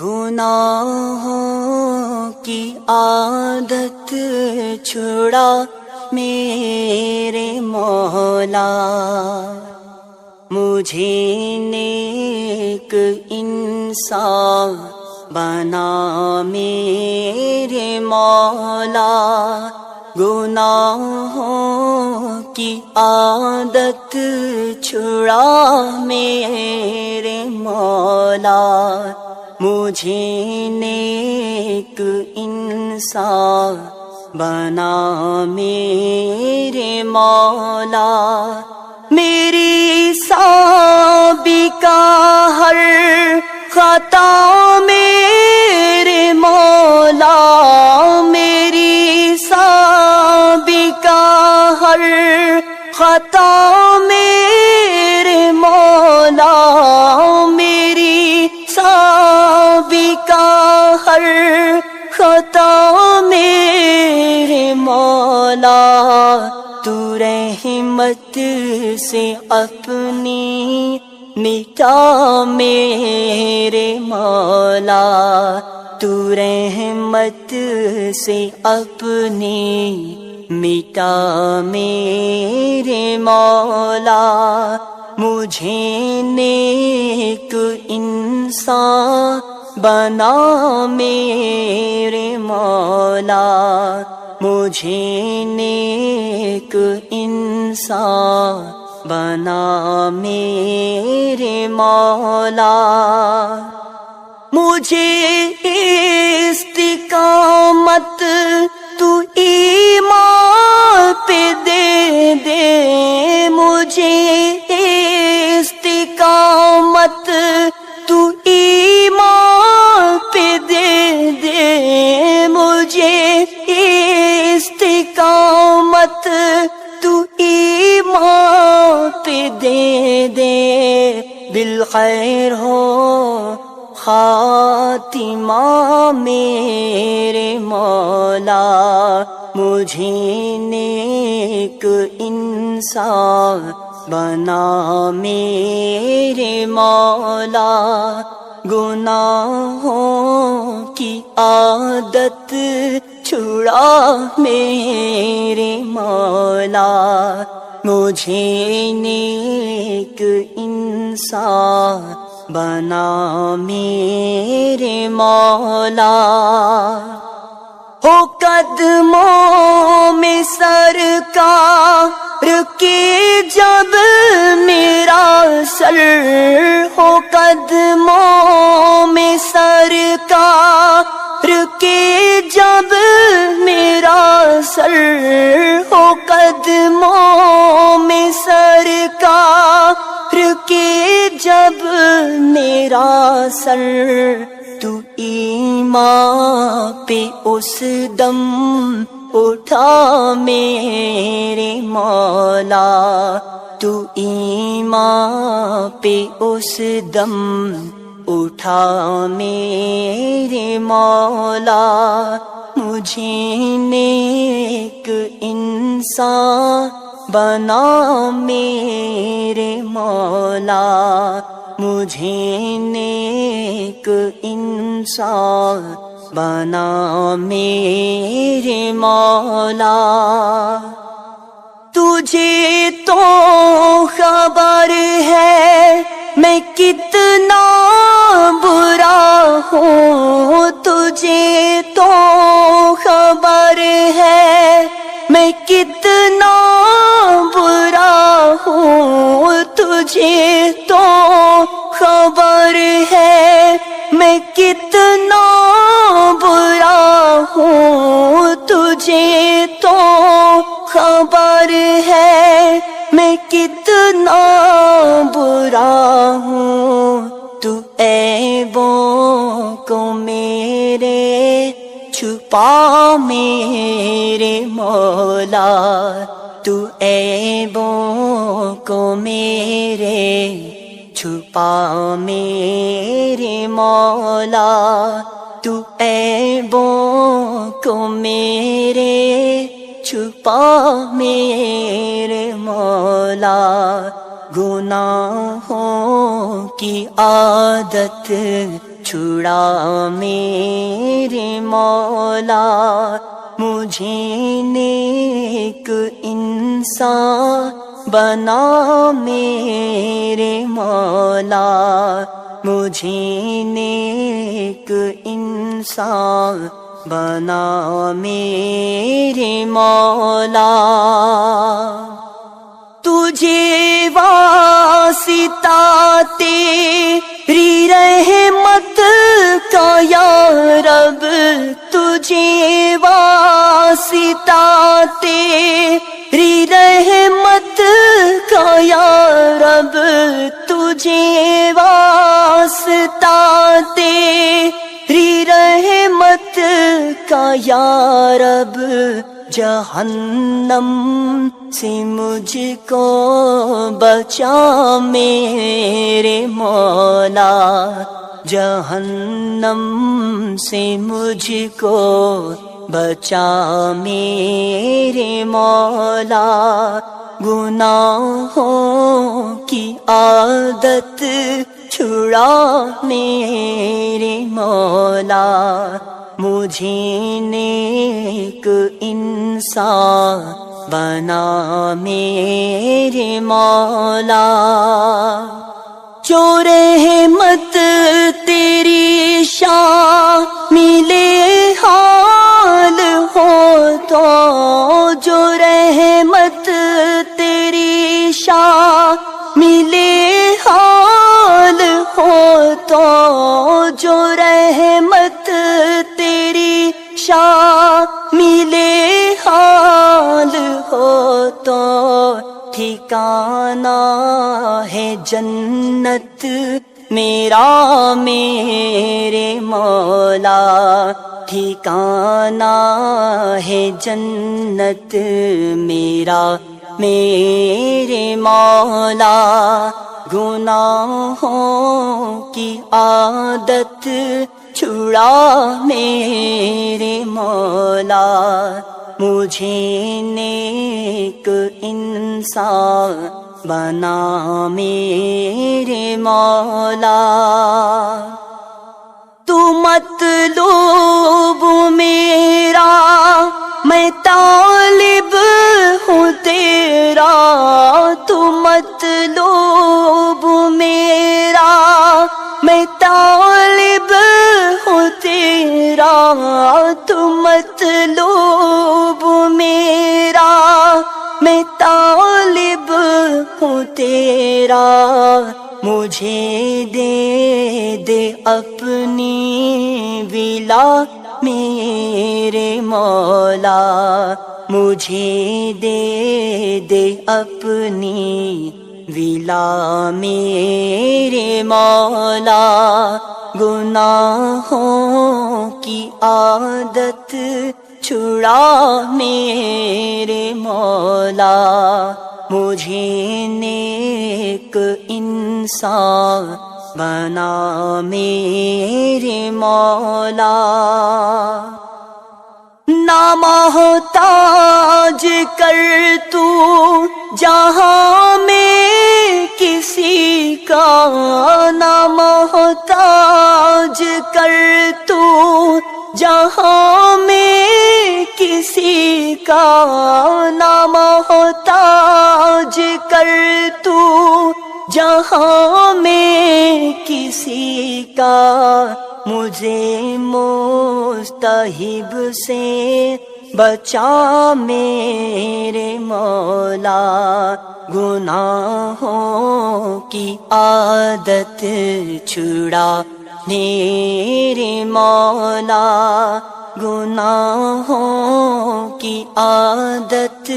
گناہوں کی عادت چھڑا میرے مولا، مجھے نیک انسان بنا میرے مولا، گناہوں کی عادت چھڑا میرے مولا، مجھے نیک انسان بنا میرے مولا، میری سابقہ ہر خطا میرے مولا، میری سابقہ ہر خطا میرے مولا، میری سابقہ ہر خطا میرے مولا، تو رحمت سے اپنی مٹا میرے مولا، تو رحمت سے اپنی مٹا میرے مولا، مجھے نیک انسان بنا میرے مولا، مجھے نیک انسان بنا میرے مولا، مجھے استقامت تو ایمان پہ دے دے، مجھے استقامت تو ایمان پہ دے دے، مجھے استقامت تو ایمان پہ دے دے، بالخیر ہو خاتمہ میرے مولا، مجھے نیک انسان بنا میرے مولا، گناہوں کی عادت چھڑا میرے مولا، مجھے نیک انسان بنا میرے مولا، ہو قدموں میں سرکار کے جب میرا سر، ہو قدموں میں سرکار کے جب میرا سر، ہو قدموں میں سرکار کے جب میرا سر، تو ایمان پہ اس دم اٹھا میرے مولا، تو ایمان پہ اس دم اٹھا میرے مولا، مجھے نیک انسان بنا میرے مولا، مجھے نیک انسان بنا میرے مولا، تجھے تو خبر ہے میں کتنا برا ہوں، تجھے تو خبر ہے میں کتنا برا ہوں، تجھے تو خبر ہے میں کتنا برا ہوں، تجھے تو خبر ہے میں کتنا برا ہوں، تو عیبوں کو میرے چھپا میرے مولا، تو عیبوں کو میرے چھپا میرے مولا، تو عیبوں کو میرے چھپا میرے مولا، گناہوں کی عادت چھڑا میرے مولا، مجھے نیک انسان بنا میرے مولا، مجھے نیک انسان بنا میرے مولا۔ تجھے واسطہ تیری رحمت کا یا رب، تجھے واسطہ تیری رحمت کا یا رب، تجھے واسطہ تیری رحمت کا یا رب، جہنم سے مجھ کو بچا میرے مولا، جہنم سے مجھ کو بچا میرے مولا، گناہوں کی عادت چھڑا میرے مولا، مجھے نیک انسان بنا میرے مولا۔ جو رحمت تیری شامل حال ہو تو، جو رحمت تیری شامل حال ہو تو، جو رحمت تیری شامل حال ہو تو، ٹھکانہ ہے جنت میرا میرے مولا، ٹھکانہ ہے جنت میرا میرے مولا، گناہوں کی عادت چھڑا میرے مولا، مجھے نیک انسان بنا میرے مولا۔ تو مطلوب میرا میں طالب ہوں تیرا، تو مطلوب میرا میں طالب ہوں تیرا، تو مطلوب میرا میں طالب ہوں تیرا، مجھے دے دے اپنی ولا میرے مولا، مجھے دے دے اپنی ولا میرے مولا، گناہوں کی عادت چھڑا میرے مولا، مجھے نیک انسان بنا میرے مولا۔ نہ محتاج کر تو جہاں میں کسی کا، نہ محتاج کر تو جہاں میں کسی کا، نہ محتاج کر تو جہاں میں کسی کا، مجھے مستحب سے بچا میرے مولا، گناہوں کی عادت چھڑا میرے مولا، گناہوں کی عادت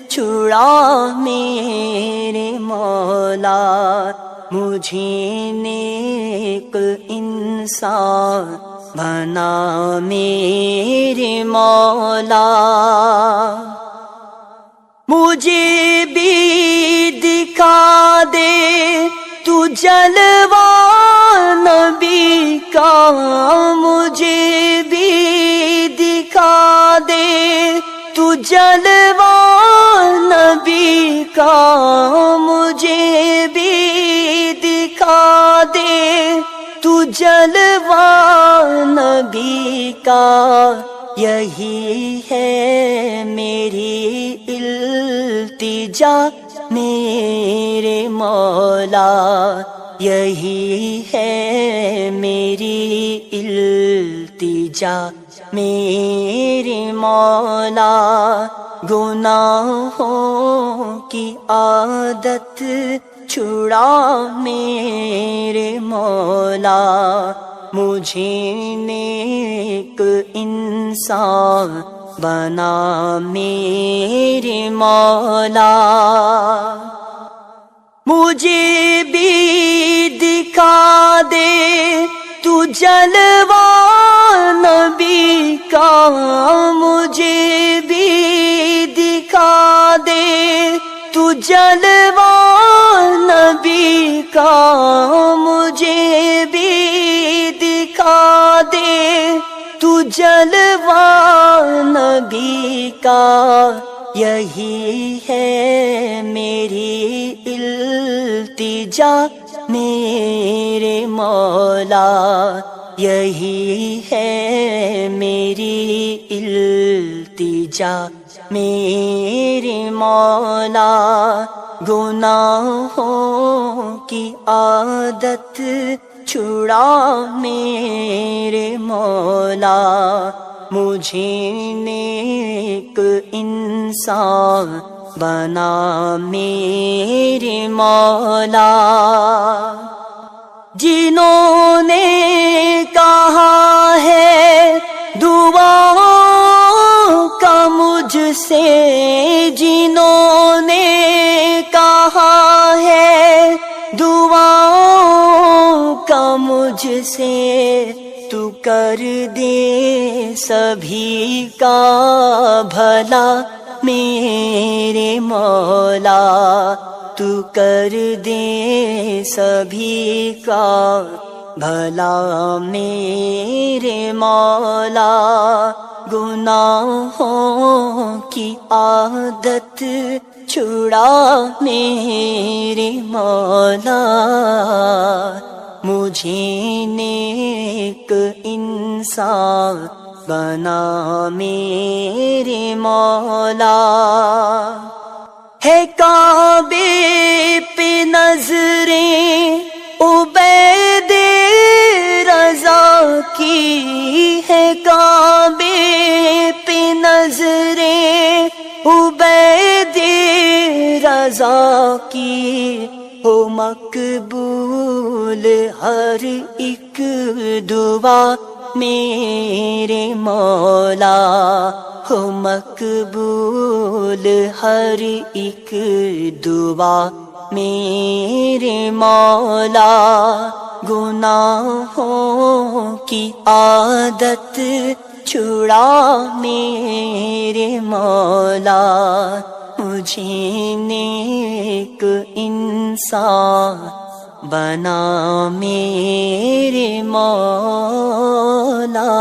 چھڑا میرے مولا، مجھے نیک انسان بنا میرے مولا، مجھے بھی دکھا دے تو جلوہ نبی کا، مجھے بھی دکھا دے تو جلوہ نبی کا، مجھے بھی دکھا دے تو جلوہ کا یہی ہے میری التجا میرے مولا، یہی ہے میری التجا میرے مولا، گناہوں کی عادت چھڑا میرے مولا، مجھے نیک انسان بنا میرے مولا، مجھے بھی دکھا دے تو جلوہ نبی کا، مجھے بھی دکھا دے تو جلوہ نبی کا، مجھے بھی دکھا دے تو جلوہ نبی کا، یہی ہے میری التجا میرے مولا، یہی ہے میری التجا میرے مولا، گناہوں کی عادت چھڑا میرے مولا، مجھے نیک انسان بنا میرے مولا، جنہوں نے کہا ہے دعاؤں کا مجھ سے، جنہوں نے کہا ہے دعاؤں کا مجھ سے، تو کر دے سبھی کا بھلا میرے مولا، تو کر دے سبھی کا بھلا میرے مولا، گناہوں کی عادت چھڑا میرے مولا، مجھے نیک انسان بنا میرے مولا، ہے کعبے پہ نظریں عبید رضا کی، ہے کعبے پہ نظریں عبید رضا کی، ہو مقبول ہر ایک دعا میرے مولا، ہو مقبول ہر ایک دعا میرے مولا، گناہوں کی عادت چھڑا میرے مولا، مجھے نیک انسان بنا میرے مولا۔